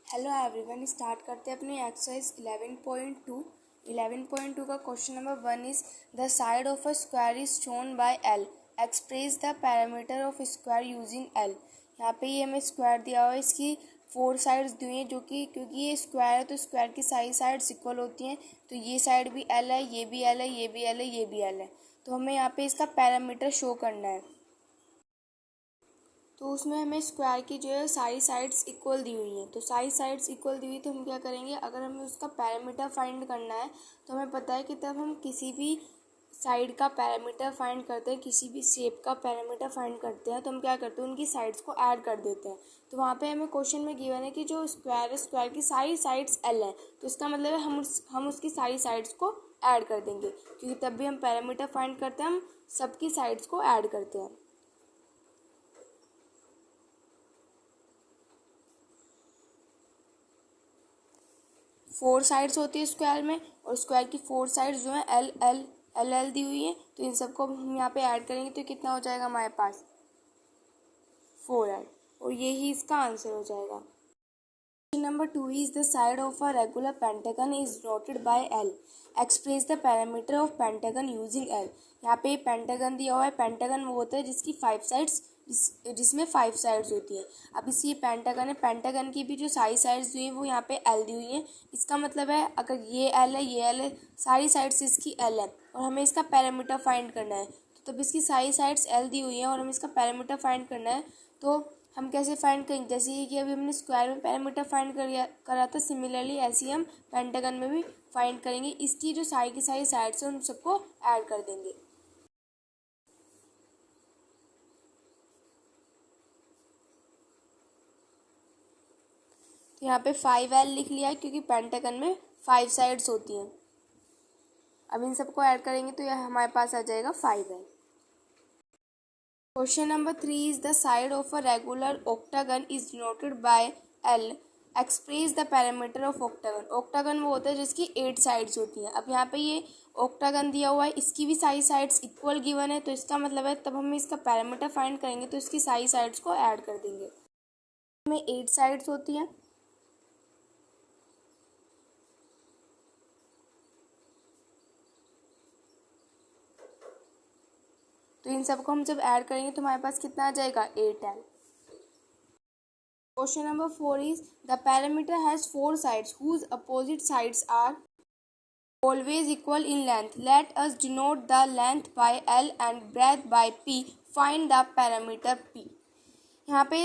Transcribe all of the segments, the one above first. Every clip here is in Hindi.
हेलो एवरीवन, स्टार्ट करते हैं अपनी एक्सरसाइज 11.2। 11.2 का question number 1 is the side of a square is shown by L. Express the parameter of square using L. यहाँ पे ये हमें स्क्वायर दिया हुआ है, इसकी 4 साइड्स दी हुई हैं, जो कि क्योंकि ये स्क्वायर है तो स्क्वायर की सारी साइड्स इक्वल होती हैं। तो ये साइड भी एल है, ये भी एल है, ये भी एल है, ये भी एल है। तो हमें यहाँ पे इसका पैरामीटर शो करना है। तो उसमें हमें स्क्वायर की जो है सारी साइड्स इक्वल दी हुई हैं। तो सारी साइड्स इक्वल दी हुई तो हम क्या करेंगे, अगर हमें उसका पैरामीटर फाइंड करना है तो हमें पता है कि तब हम किसी भी साइड का पैरामीटर फाइंड करते हैं, किसी भी शेप का पैरामीटर फाइंड करते हैं तो हम क्या करते हैं, उनकी साइड्स को ऐड कर देते हैं। तो वहाँ पे हमें क्वेश्चन में गिवन है कि जो स्क्वायर है, स्क्वायर की सारी साइड्स एल है, तो इसका मतलब है हम उसकी सारी साइड्स को ऐड कर देंगे, क्योंकि तब भी हम पैरामीटर फाइंड करते हैं, हम सबकी साइड्स को ऐड करते हैं। फोर साइड्स होती है स्क्वायर में, और स्क्वायर की 4 साइड्स जो है एल एल एल एल दी हुई है। तो इन सबको हम यहाँ पे ऐड करेंगे तो कितना हो जाएगा हमारे पास 4L, और यही इसका आंसर हो जाएगा। Question number 2 is the side of a regular pentagon is noted by L. Express the parameter of pentagon using L. यहाँ पे पेंटागन दिया हुआ है। पेंटागन वो होता है जिसकी 5 साइड्स जिसमें 5 साइड्स होती है। अब इसी पेंटागन है, पेंटागन की भी जो सारी साइड्स दी हुई है वो यहाँ पे एल दी हुई है। इसका मतलब है अगर ये एल है, ये एल है, सारी साइड्स इसकी एल है, और हमें इसका पैरामीटर फाइंड करना है। तो तब इसकी सारी साइड्स एल दी हुई है और हमें इसका पैरामीटर फाइंड करना है। तो हम कैसे फाइंड करेंगे, जैसे कि अभी हमने स्क्वायर में पैरामीटर फाइंड करा था, सिमिलरली ऐसे ही हम पेंटागन में भी फाइंड करेंगे। इसकी जो सारी की सारी साइड्स हैं उन सबको ऐड कर देंगे। तो यहाँ पे 5L लिख लिया है, क्योंकि पेंटागन में 5 साइड्स होती हैं। अब इन सबको ऐड करेंगे तो यह हमारे पास आ जाएगा 5L। Question number 3 is the side of a regular octagon is denoted by L. Express the parameter of octagon. Octagon वो होता है जिसकी 8 साइड्स होती हैं। अब यहाँ पे ये ऑक्टागन दिया हुआ है, इसकी भी सारी साइड्स इक्वल गिवन है, तो इसका मतलब है तब हम इसका पैरामीटर फाइंड करेंगे तो इसकी सारी साइड्स को ऐड कर देंगे। इसमें 8 साइड्स होती हैं। तो इन सबको हम जब ऐड करेंगे तो हमारे पास कितना आ जाएगा 8L। Question number 4 is the parameter has 4 sides whose opposite sides are always equal in length. Let us denote the length by L and breadth by P. Find the parameter P. यहाँ पे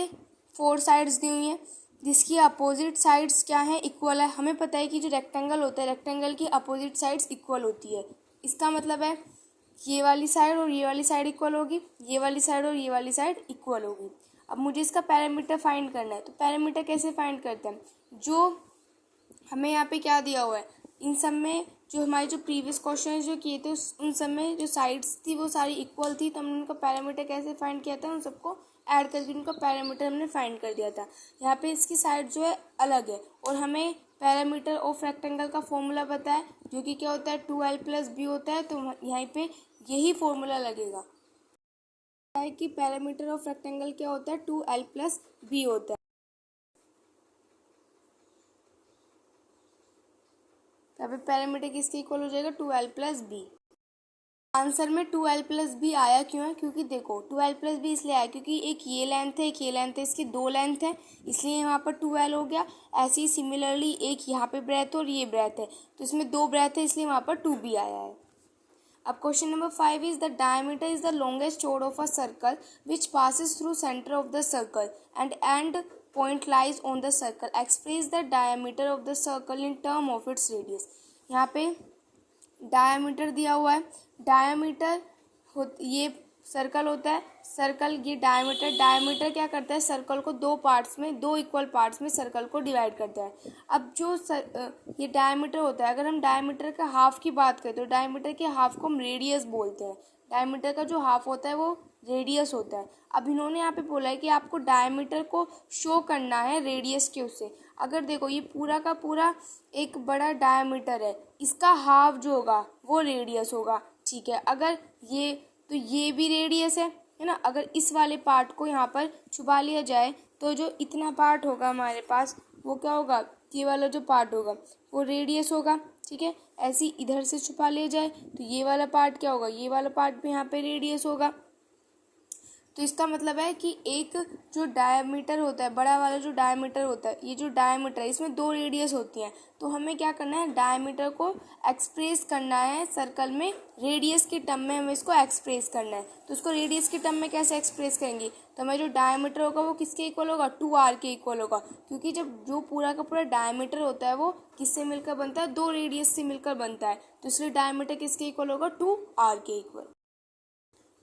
4 साइड्स दी हुई हैं जिसकी अपोजिट साइड्स क्या है, इक्वल है। हमें पता है कि जो रेक्टेंगल होता है, रेक्टेंगल की अपोजिट साइड्स इक्वल होती है। इसका मतलब है ये वाली साइड और ये वाली साइड इक्वल होगी, ये वाली साइड और ये वाली साइड इक्वल होगी। अब मुझे इसका पैरामीटर फाइंड करना है। तो पैरामीटर कैसे फाइंड करते हैं, जो हमें यहाँ पे क्या दिया हुआ है, इन सब में जो हमारे जो प्रीवियस क्वेश्चन जो किए थे उन सब में जो साइड्स थी वो सारी इक्वल थी, तो हमने उनका पैरामीटर कैसे फाइंड किया था, उन सबको ऐड करके उनका पैरामीटर हमने फाइंड कर दिया था। यहाँ पे इसकी साइड जो है अलग है, और हमें पैरामीटर ऑफ रेक्टेंगल का फॉर्मूला पता है, जो कि क्या होता है 2L + B होता है। तो यहाँ पे यही फॉर्मूला लगेगा कि पैरामीटर ऑफ रेक्टेंगल क्या होता है, 2L + B होता है। यहाँ पे पैरामीटर किसके इक्वल हो जाएगा 2L + B। आंसर में 2L + B आया क्यों है, क्योंकि देखो 2L + B इसलिए आया क्योंकि एक ये लेंथ है, एक ये लेंथ है, इसकी 2 लेंथ है, इसलिए यहाँ पर 2L हो गया। ऐसे ही सिमिलरली एक यहाँ पे ब्रेथ और ये ब्रेथ है, तो इसमें 2 ब्रेथ है, इसलिए वहाँ पर 2B आया है। अब question number 5 is the diameter is the longest chord of a circle which passes through centre of the circle and point lies on the circle. Express the diameter of the circle in term of its radius. यहाँ पे डायमीटर दिया हुआ है। डायमीटर ये सर्कल होता है, सर्कल ये डायमीटर क्या करता है, सर्कल को 2 पार्ट्स में, 2 इक्वल पार्ट्स में सर्कल को डिवाइड करता है। अब जो ये डायमीटर होता है, अगर हम डायमीटर का हाफ की बात करें तो डायमीटर के हाफ को हम रेडियस बोलते हैं। डायमीटर का जो हाफ होता है वो रेडियस होता है। अब इन्होंने यहाँ पे बोला है कि आपको डायमीटर को शो करना है रेडियस के उससे। अगर देखो ये पूरा का पूरा एक बड़ा डायमीटर है, इसका हाफ जो होगा वो रेडियस होगा, ठीक है। अगर ये तो ये भी रेडियस है ना। अगर इस वाले पार्ट को यहाँ पर छुपा लिया जाए तो जो इतना पार्ट होगा हमारे पास वो क्या होगा, ये वाला जो पार्ट होगा वो रेडियस होगा, ठीक है। ऐसे ही इधर से छुपा ले जाए तो ये वाला पार्ट क्या होगा, ये वाला पार्ट भी यहाँ पे रेडियस होगा। तो इसका मतलब है कि एक जो डायमीटर होता है, बड़ा वाला जो डायमीटर होता है, ये जो डायमीटर है इसमें दो रेडियस होती हैं। तो हमें क्या करना है, डायमीटर को एक्सप्रेस करना है सर्कल में, रेडियस के टर्म में हमें इसको एक्सप्रेस करना है। तो इसको रेडियस के टर्म में कैसे एक्सप्रेस करेंगे, तो हमें जो डायमीटर होगा वो किसके इक्वल होगा, 2r के इक्वल होगा। क्योंकि जब जो पूरा का पूरा डायमीटर होता है वो किससे मिलकर बनता है, दो रेडियस से मिलकर बनता है। तो इसलिए डायमीटर किसके इक्वल होगा, 2r के इक्वल।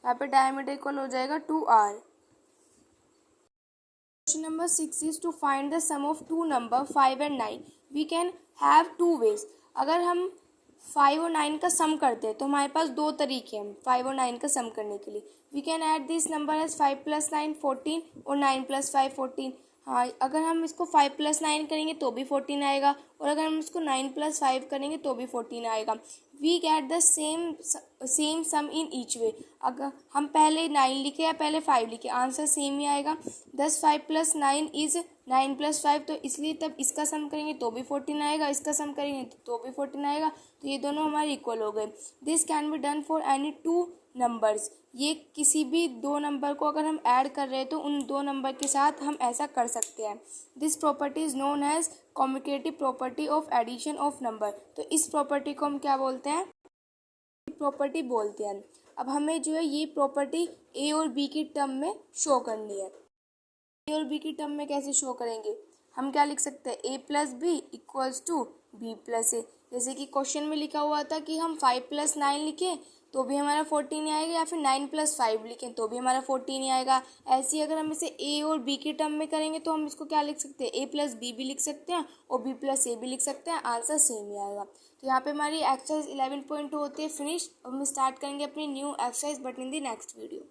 यहाँ पे डायमीटर इक्वल हो जाएगा 2r। Question number 6 is to find the sum of two number 5 and 9। We can have two ways. अगर हम 5 और 9 का सम करते हैं तो हमारे पास दो तरीके हैं 5 और 9 का सम करने के लिए। We can add this number as 5 + 9 14 और 9 + 5 14। हाँ, अगर हम इसको 5 + 9 करेंगे तो भी 14 आएगा, और अगर हम इसको 9 + 5 करेंगे तो भी 14 आएगा। We get the same sum in each way. अगर हम पहले 9 लिखे या पहले 5 लिखे, आंसर सेम ही आएगा। 10 5 + 9 इज 9 + 5, तो इसलिए तब इसका सम करेंगे तो भी 14 आएगा, इसका सम करेंगे तो भी 14 आएगा। तो ये दोनों हमारे इक्वल हो गए। This can be done for any two numbers. ये किसी भी दो नंबर को अगर हम ऐड कर रहे हैं तो उन दो नंबर के साथ हम ऐसा कर सकते हैं। This property is known as commutative property of addition of number. तो इस प्रॉपर्टी को हम क्या बोलते हैं, प्रॉपर्टी बोलते हैं। अब हमें जो है ये प्रॉपर्टी ए और बी की टर्म में शो करनी है। ए और बी की टर्म में कैसे शो करेंगे, हम क्या लिख सकते हैं, a + b = b + a। जैसे कि क्वेश्चन में लिखा हुआ था कि हम 5 + 9 लिखें तो भी हमारा 14 ही आएगा, या फिर 9 + 5 लिखें तो भी हमारा 14 ही आएगा। ऐसे ही अगर हम इसे a और b की टर्म में करेंगे तो हम इसको क्या लिख सकते हैं, a + b भी लिख सकते हैं और b + a भी लिख सकते हैं, आंसर सेम ही आएगा। तो यहाँ पे हमारी एक्सरसाइज 11.2 होती है फिनिश। अब हम स्टार्ट करेंगे अपनी new exercise but in the next video.